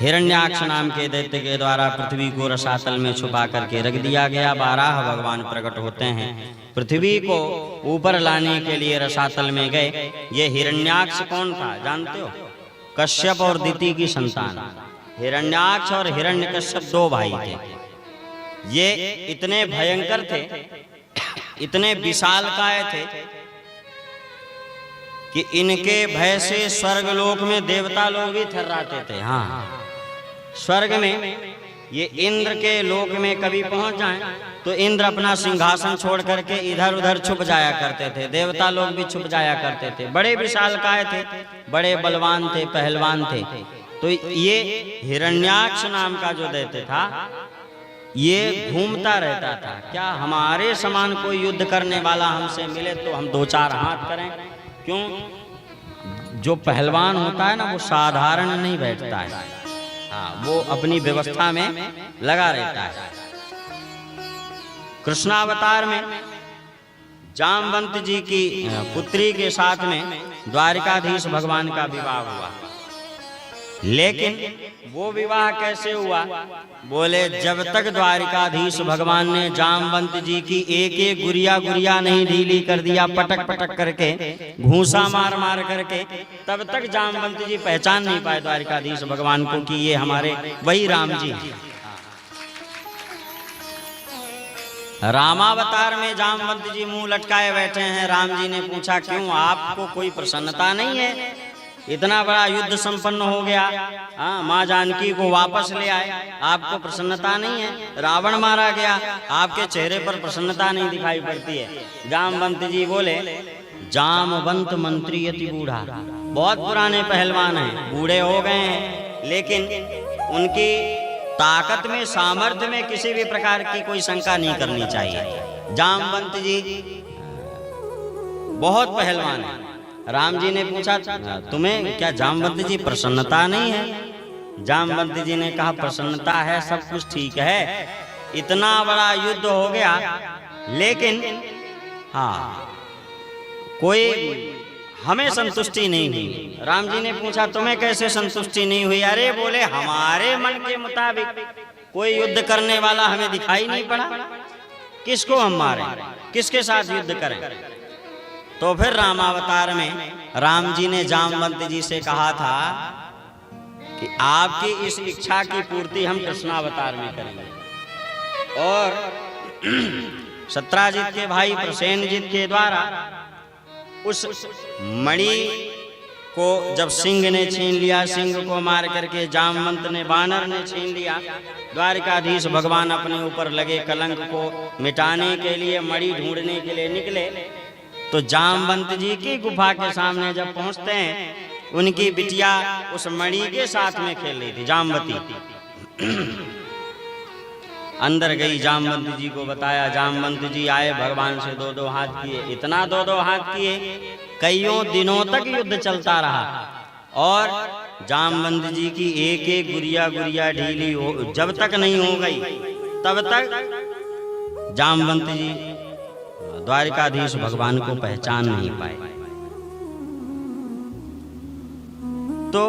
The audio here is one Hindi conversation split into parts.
हिरण्याक्ष नाम के दैत्य के द्वारा पृथ्वी को रसातल में छुपा करके रख दिया गया। 12 भगवान प्रकट होते हैं, पृथ्वी को ऊपर लाने के लिए रसातल में गए। ये हिरण्याक्ष कौन था जानते हो? कश्यप और दिति की संतान। हिरण्याक्ष और हिरण्यकश्यप 2 भाई थे। ये इतने भयंकर थे, इतने विशालकाय थे कि इनके भय से स्वर्गलोक में देवता लोग भी थर्राते थे। हाँ, स्वर्ग में ये इंद्र के लोक में कभी पहुंच जाएं तो इंद्र अपना सिंहासन छोड़ करके इधर उधर छुप जाया करते थे, देवता लोग भी छुप जाया करते थे। बड़े विशालकाय थे, बड़े बलवान थे, पहलवान थे। तो ये हिरण्याक्ष नाम का जो दैत्य था, ये घूमता रहता था, क्या हमारे समान कोई युद्ध करने वाला हमसे मिले तो हम 2-4 हाथ करें। क्यों? जो पहलवान होता है ना, वो साधारण नहीं बैठता है। हाँ, वो अपनी व्यवस्था में लगा रहता है। कृष्णावतार में जामवंत जी की पुत्री के साथ में द्वारिकाधीश भगवान का विवाह हुआ। लेकिन वो विवाह कैसे हुआ? बोले जब तक द्वारिकाधीश भगवान ने जामवंत जी की एक गुड़िया नहीं ढीली कर दिया, पटक पटक करके, घूंसा मार मार करके, तब तक जामवंत जी पहचान नहीं पाए द्वारिकाधीश भगवान को कि ये हमारे वही राम जी हैं। रामावतार में जामवंत जी मुंह लटकाए बैठे हैं। राम जी ने पूछा, क्यों आपको कोई प्रसन्नता नहीं है? इतना बड़ा युद्ध संपन्न हो गया, हाँ, माँ जानकी को वापस ले आए, आपको प्रसन्नता नहीं है? रावण मारा गया, आपके चेहरे पर प्रसन्नता नहीं दिखाई पड़ती है। जामवंत जी बोले, जामवंत मंत्री यति बूढ़ा, बहुत पुराने पहलवान हैं, बूढ़े हो गए हैं, लेकिन उनकी ताकत में, सामर्थ्य में किसी भी प्रकार की कोई शंका नहीं करनी चाहिए। जामवंत जी बहुत पहलवान है। राम जी ने पूछा, तुम्हें क्या जामवंत जी प्रसन्नता नहीं है? जामवंत जी ने कहा, प्रसन्नता है, सब कुछ ठीक है, इतना बड़ा युद्ध हो गया, लेकिन हाँ, कोई हमें संतुष्टि नहीं हुई। राम जी ने पूछा, तुम्हें कैसे संतुष्टि नहीं हुई? अरे बोले, हमारे मन के मुताबिक कोई युद्ध करने वाला हमें दिखाई नहीं पड़ा, किसको हम मारें, किसके साथ युद्ध करें? तो फिर रामावतार में राम जी ने जामवंत जी से कहा था कि आपकी इस इच्छा की पूर्ति हम कृष्णावतार में करेंगे। और सत्राजित के भाई प्रसेनजित के द्वारा उस मणि को जब सिंह ने छीन लिया, सिंह को मार करके जामवंत ने, वानर ने छीन लिया, द्वारिकाधीश भगवान अपने ऊपर लगे कलंक को मिटाने के लिए मणि ढूंढने के लिए निकले। तो जामवंत जी की गुफा के सामने जब पहुंचते हैं, उनकी बिटिया उस मणि के साथ में खेल रही थी, जामवती। अंदर गई, जामवंत जी को बताया, जामवंत जी आए, भगवान से 2-2 हाथ किए, इतना 2-2 हाथ किए, कईयों दिनों तक युद्ध चलता रहा। और जामवंत जी की एक गुड़िया ढीली हो, जब तक नहीं हो गई तब तक जामवंत जी द्वारिकाधीश भगवान को पहचान नहीं पाए। तो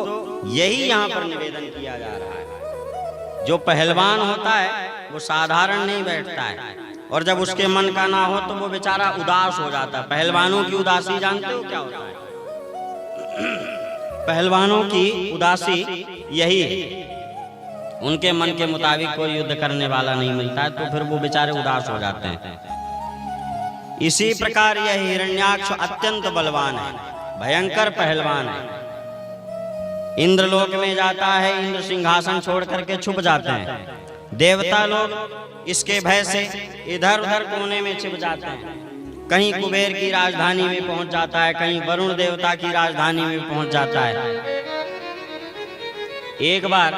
यही यहाँ पर निवेदन किया जा रहा है, जो पहलवान होता है वो साधारण नहीं बैठता है, और जब उसके मन का ना हो तो वो बेचारा उदास हो जाता है। पहलवानों की उदासी जानते हो क्या होता है? पहलवानों की उदासी यही है, उनके मन के मुताबिक कोई युद्ध करने वाला नहीं मिलता है, तो फिर वो बेचारे उदास हो जाते हैं। इसी प्रकार यह हिरण्याक्ष अत्यंत बलवान है, भयंकर पहलवान है। इंद्रलोक में जाता है, इंद्र सिंहासन छोड़ करके छुप जाते हैं। देवता लोग इसके भय से इधर उधर कोने में छिप जाते हैं। कहीं कुबेर की राजधानी में पहुंच जाता है, कहीं वरुण देवता की राजधानी में पहुंच जाता है। एक बार